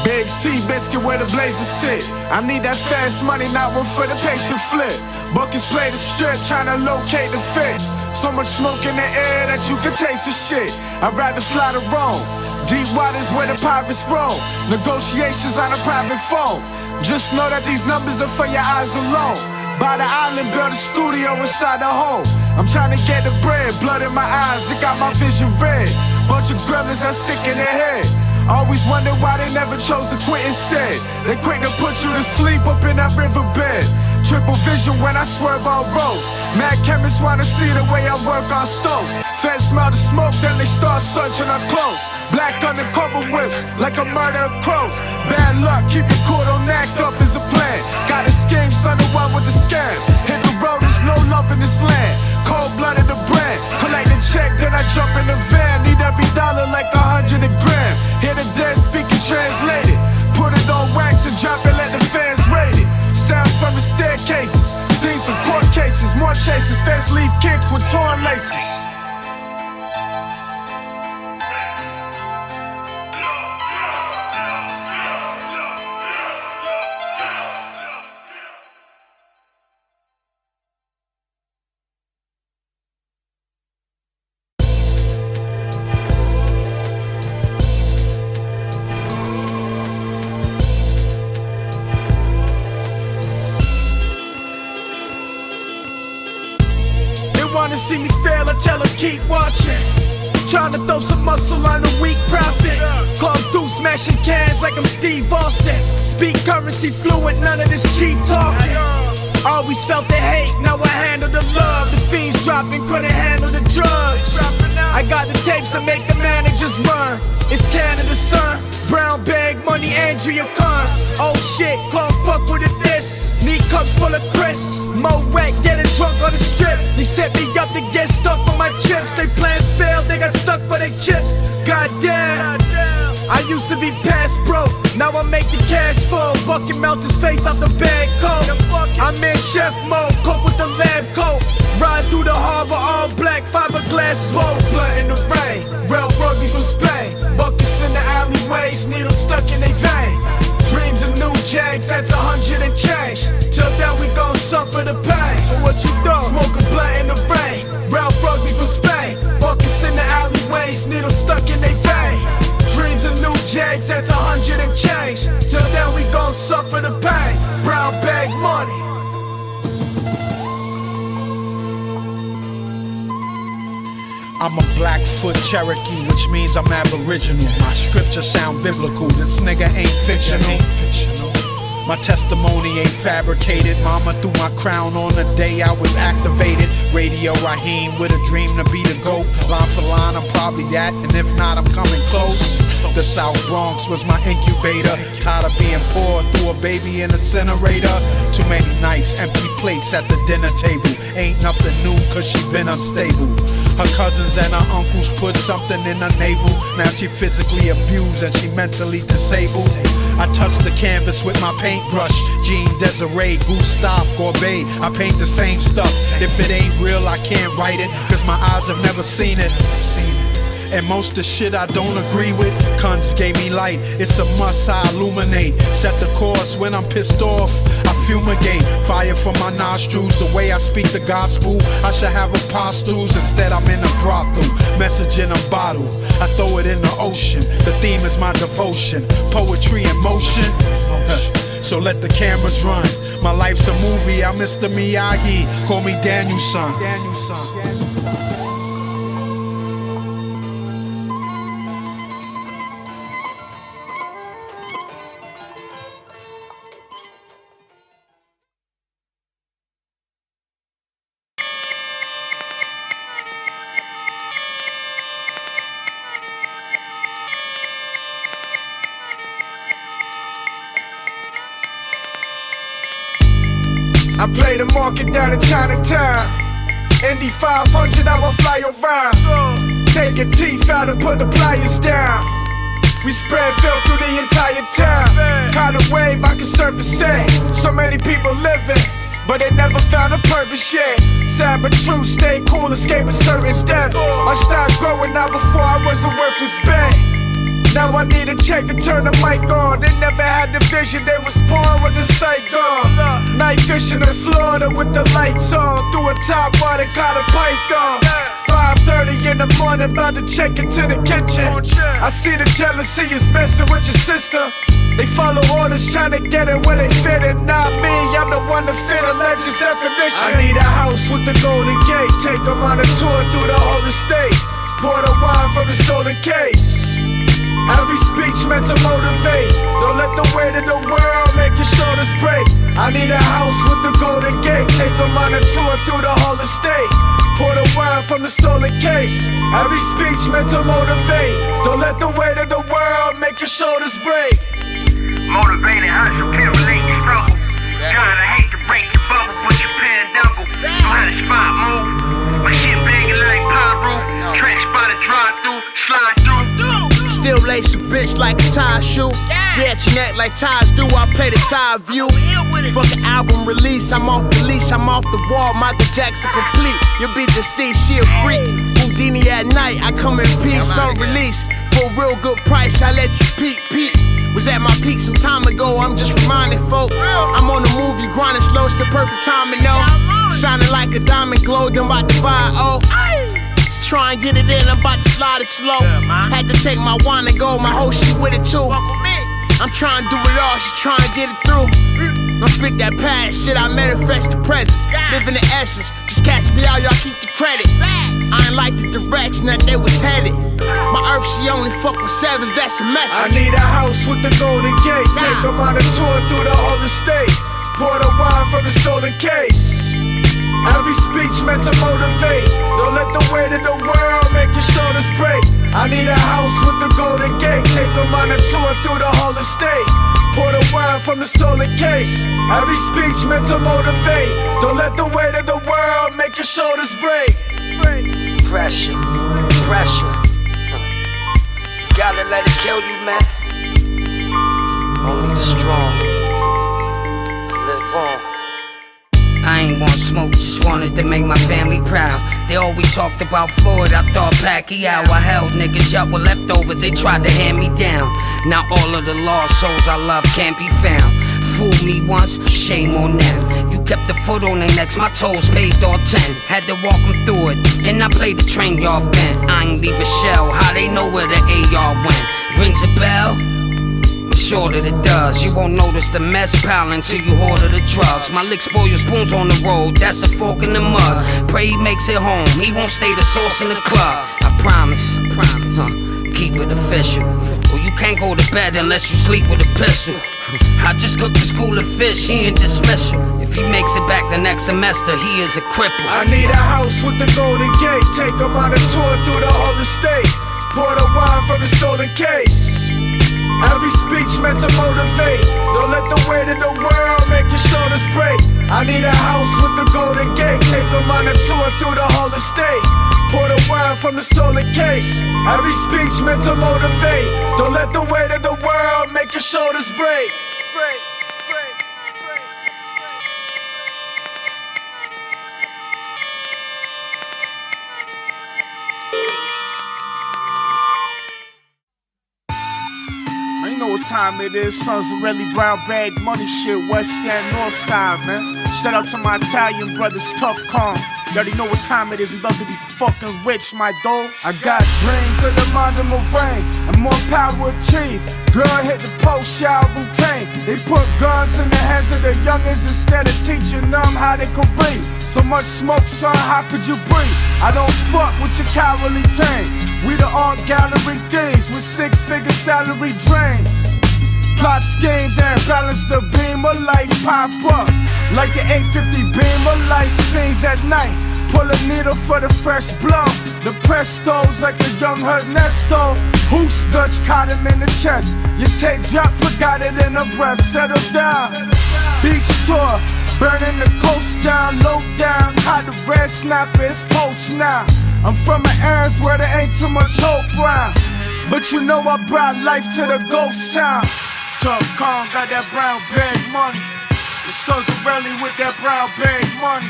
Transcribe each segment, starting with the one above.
Big C biscuit where the blazers sit. I need that fast money, not one for the patient flip. Buckets play the strip, tryna locate the fix. So much smoke in the air that you can taste the shit. I'd rather fly to Rome. Deep waters where the pirates roam. Negotiations on a private phone. Just know that these numbers are for your eyes alone. By the island, build a studio inside the home. I'm trying to get the bread, blood in my eyes, it got my vision red. Bunch of gremlins that's sick in their head. Always wonder why they never chose to quit instead. They quick to put you to sleep up in that riverbed. Triple vision when I swerve on roads. Mad chemists wanna see the way I work on stoves. Feds smell the smoke, then they start searching our clothes. Black undercover whips, like a murder of crows. Bad luck, keep your cool, don't act up is the plan. Got a scheme, son, the one with the scam. Hit the road, there's no love in this land. Cold-blooded the brand. Collect the check, then I jump in the van. Need every dollar like 100 a gram. Hear the dead speaking translated. Put it on wax and drop it, let the fans rate it. Sounds from the staircases, things from court cases. More chases, fans leave kicks with torn laces. Wanna see me fail, I tell them keep watching. Trying to throw some muscle on a weak prophet. Call through smashing cans like I'm Steve Austin. Speak currency fluent, none of this cheap talking. Always felt the hate, now I handle the love. The fiends dropping, couldn't handle the drugs. I got the tapes to make the managers run. It's Canada, son. Brown bag, money, Andrea Cuns. Oh shit, can't fuck with it this. Need cups full of crisps. Mo whack, getting drunk on the strip. They set me up to get stuck on my chips. They plans failed, they got stuck for their chips. Goddamn, I used to be past broke. Now I make the cash flow. Bucket melt his face out the bag coat. I'm in chef mode, cook with the lab coat. Ride through the harbor, all black, fiberglass boat. Blood in the rain, real rugby from Spain. Buckets in the alleyways, needles stuck in their vein. Dreams of new Jags, that's 100 and change. Till then we gon' suffer the pain. So what you do? Smoke a blunt in the rain. Ralph Rugby from Spain. Buckets in the alleyways, needles stuck in they vein. Dreams of new Jags, that's 100 and change. Till then we gon' suffer the pain. Brown bag money. I'm a Blackfoot Cherokee, which means I'm aboriginal. My scripture sound biblical, this nigga ain't fictional. My testimony ain't fabricated. Mama threw my crown on the day I was activated. Radio Raheem with a dream to be the GOAT. Line for line, I'm probably that, and if not, I'm coming close. The South Bronx was my incubator. Tired of being poor, threw a baby in incinerator. Too many nights, empty plates at the dinner table. Ain't nothing new, cause she been unstable. Her cousins and her uncles put something in her navel. Now she physically abused and she mentally disabled. I touch the canvas with my paintbrush. Jean Desiree, Gustave Courbet, I paint the same stuff. If it ain't real, I can't write it, cause my eyes have never seen it. And most the shit I don't agree with, Cuns gave me light, it's a must I illuminate. Set the course when I'm pissed off, I fumigate. Fire from my nostrils, the way I speak the gospel. I should have apostles, instead I'm in a brothel. Message in a bottle, I throw it in the ocean. The theme is my devotion, poetry in motion. So let the cameras run, my life's a movie, I'm Mr. Miyagi. Call me Danielson. I play the market down in Chinatown. Indy 500, I will fly around. Take your teeth out and put the pliers down. We spread filth through the entire town. Kind of wave, I can surf the same. So many people living, but they never found a purpose yet. Sad but true, stay cool, escape a certain death. I started growing out before I was a worthless bang. Now I need a check to turn the mic on. They never had the vision, they was born with the sight on. Night fishing in Florida with the lights on. Through a top water, caught a python. 5:30 in the morning, about to check into the kitchen. I see the jealousy is messing with your sister. They follow orders, trying to get it where they fit it. Not me, I'm the one to fit a legend's definition. I need a house with the golden gate. Take them on a tour through the whole estate. Pour the wine from the stolen case. Every speech meant to motivate. Don't let the weight of the world make your shoulders break. I need a house with the golden gate. Take them on a tour through the whole estate. Pour the wine from the stolen case. Every speech meant to motivate. Don't let the weight of the world make your shoulders break. Motivated hustle, can't relate to struggle. Kinda hate to break your bubble, but you paying double. Know how the spot move. My shit banging like Pyro. Track spot a drive through, slide through. Still lace a bitch like a tie shoe. Yeah, your neck like ties do. I play the side view. Fuck an album release. I'm off the leash. I'm off the wall. Michael Jackson complete. You'll be deceased. She a freak. Houdini at night. I come in peace. On release for a real good price. I let you peep. Was at my peak some time ago. I'm just reminding folk. I'm on the move. You grinding slow. It's the perfect time to know. Shining like a diamond glow. I'm about to buy. Try and get it in, I'm about to slide it slow. Had to take my wine and go, my whole shit with it too. I'm trying to do it all, she trying to get it through. Don't speak that past shit, I manifest the presence. Live in the essence, just catch me out, y'all keep the credit. I ain't like the direction that they was headed. My earth, she only fuck with sevens, that's a message. I need a house with the golden gate. Take them on a tour through the whole estate. Pour the wine from the stolen case. Every speech meant to motivate. Don't let the weight of the world make your shoulders break. I need a house with the golden gate. Take them on a tour through the whole estate. Pour the wine from the stolen case. Every speech meant to motivate. Don't let the weight of the world make your shoulders break. Pressure. You gotta let it kill you, man. Only the strong live on. I ain't want smoke, just wanted to make my family proud. They always talked about Floyd, I thought Pacquiao. I held niggas up with leftovers, they tried to hand me down. Now all of the lost souls I love can't be found. Fooled me once, shame on them. You kept the foot on their necks, my toes paved all 10. Had to walk them through it, and I played the train y'all bent. I ain't leave a shell, how they know where the AR went. Rings a bell? I'm sure that it does. You won't notice the mess pile until you order the drugs. My lick spoil your spoons on the road, that's a fork in the mud. Pray he makes it home, he won't stay the sauce in the club. I promise. Keep it official. Or you can't go to bed unless you sleep with a pistol. I just cooked the school of fish, he in dismissal. If he makes it back the next semester, he is a cripple. I need a house with the golden gate. Take him on a tour through the whole estate. Pour the wine from the stolen case. Every speech meant to motivate. Don't let the weight of the world make your shoulders break. I need a house with the golden gate. Take them on a tour through the whole estate. Pour the wine from the stolen case. Every speech meant to motivate. Don't let the weight of the world make your shoulders break. You know what time it is, sons of really brown bag money shit, west and north side, man. Shout out to my Italian brothers, tough calm. You already know what time it is, we about to be fucking rich, my dogs. I got dreams of the mind of my brain, and more power achieved. Girl hit the post-shower routine. They put guns in the hands of the youngins instead of teaching them how they could read. So much smoke, son, how could you breathe? I don't fuck with your cowardly team. We the art gallery thieves with six-figure salary dreams. Plot schemes and balance the beam of life pop up like the 850 beam of light spins at night. Pull a needle for the fresh blow. The Prestos like the young Ernesto. Who's Dutch caught him in the chest. Your tape drop, forgot it in a breath. Settle down. Beach tour, burning the coast down, low down. How the red snapper is post now. I'm from an areas where there ain't too much hope round. But you know I brought life to the ghost town. Tough Kong got that brown bag money. The sons of Raleigh with that brown bag money.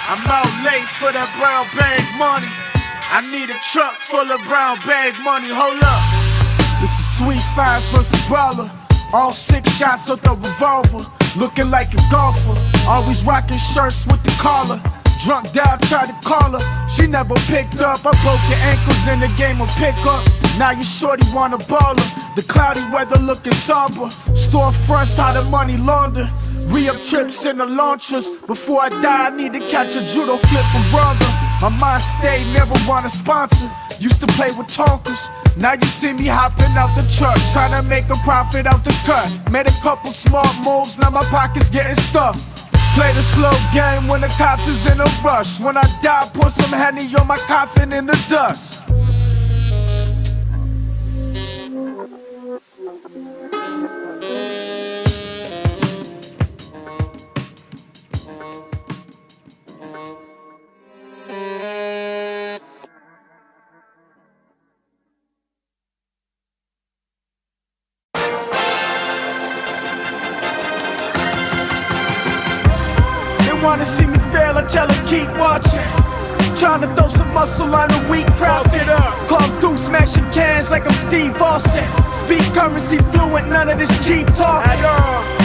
I'm out late for that brown bag money. I need a truck full of brown bag money. Hold up. This is Homicides versus brawler. All 6 shots of the revolver. Looking like a golfer. Always rocking shirts with the collar. Drunk down, tried to call her. She never picked up. I broke your ankles in the game of pickup. Now your shorty want a baller. The cloudy weather looking somber. Storefronts, how the money launder. Re-up trips in the launchers. Before I die, I need to catch a judo flip from brother. My mind stayed, never want a sponsor. Used to play with Tonkers. Now you see me hopping out the truck, trying to make a profit out the cut. Made a couple smart moves, now my pocket's getting stuffed. Play the slow game when the cops is in a rush. When I die, pour some Henny on my coffin in the dust. Wanna see me fail, I tell her keep watching. Trying to throw some muscle on a weak profit. Come through smashing cans like I'm Steve Austin. Speak currency fluent, none of this cheap talk.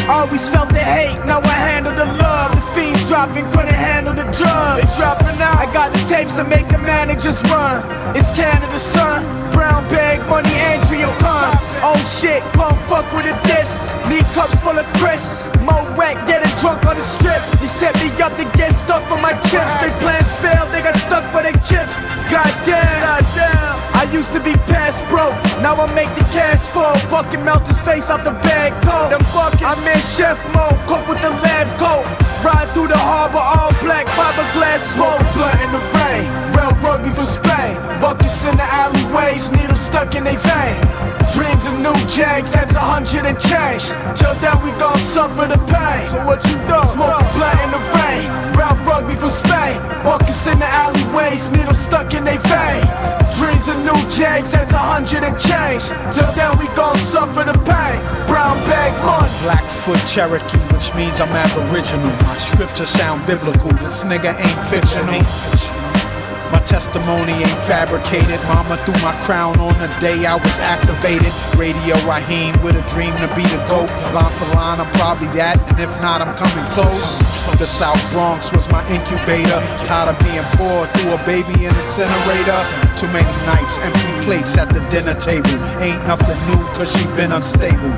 Always felt the hate, now I handle the love. The fiends dropping, couldn't handle the drugs. They dropping out. I got the tapes to make the managers run. It's Canada's son, brown bag, money, Andrea Cuns. Oh shit, come fuck with a diss. Need cups full of crisp. Mo whack, getting drunk on the strip. They set me up to get stuck for my chips. They plans failed, they got stuck for their chips. Goddamn, I used to be past broke, now I make the cash flow. Bucket melt his face out the bag coat. Them buckets, I'm in chef mode, cook with the lab coat. Ride through the harbor, all black, fiberglass smoke. Blood in the rain, real rugby from Spain. Buckets in the alleyways, needles stuck in they vein. Dreams of new Jags, that's 100 and change. Till then we gon' suffer the pain. So what you do? Smoke the blood in the rain. Ralph Rugby from Spain. Buckets in the alleyways, needles stuck in they vein. Dreams of new Jags, that's 100 and change. Till then we gon' suffer the pain. Brown bag money. Blackfoot Cherokee, which means I'm aboriginal. My scriptures sound biblical, this nigga ain't fictional. My testimony ain't fabricated. Mama threw my crown on the day I was activated. Radio Raheem with a dream to be the GOAT. Line for line, I'm probably that, and if not, I'm coming close. The South Bronx was my incubator. Tired of being poor, threw a baby in the incinerator. Too many nights, empty plates at the dinner table. Ain't nothing new, cause she been unstable.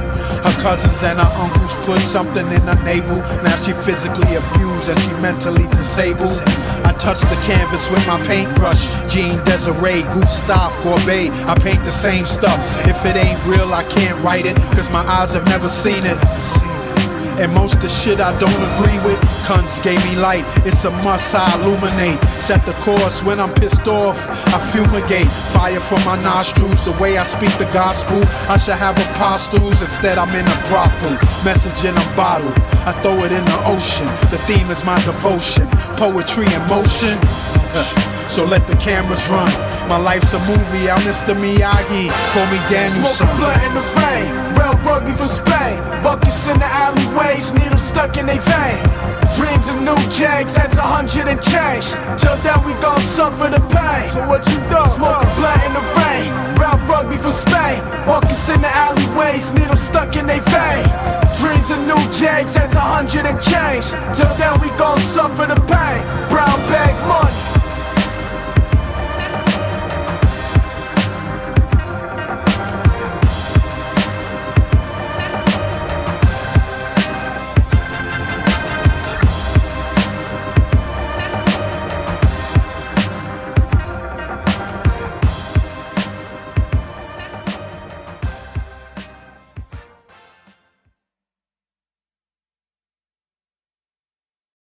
Her cousins and her uncles put something in her navel. Now she physically abused and she mentally disabled. I touch the canvas with my paintbrush. Jean Desiree, Gustave Courbet, I paint the same stuff. If it ain't real, I can't write it, cause my eyes have never seen it. And most the shit I don't agree with, Cuns gave me light, it's a must I illuminate. Set the course when I'm pissed off, I fumigate. Fire from my nostrils, the way I speak the gospel. I should have apostles, instead I'm in a brothel. Message in a bottle, I throw it in the ocean. The theme is my devotion, poetry in motion. So let the cameras run. My life's a movie, I'm Mr. Miyagi. Call me Danielson. Smoke blood in the rain, real rugby from Spain. Buckets in the alleyways, needles stuck in they vein. Dreams of new Jags, that's 100 and change. Till then we gon' suffer the pain. So what you do? Smoke blood in the rain, real rugby from Spain. Buckets in the alleyways, needles stuck in they vein. Dreams of new Jags, that's 100 and change. Till then we gon' suffer the pain. Brown bag.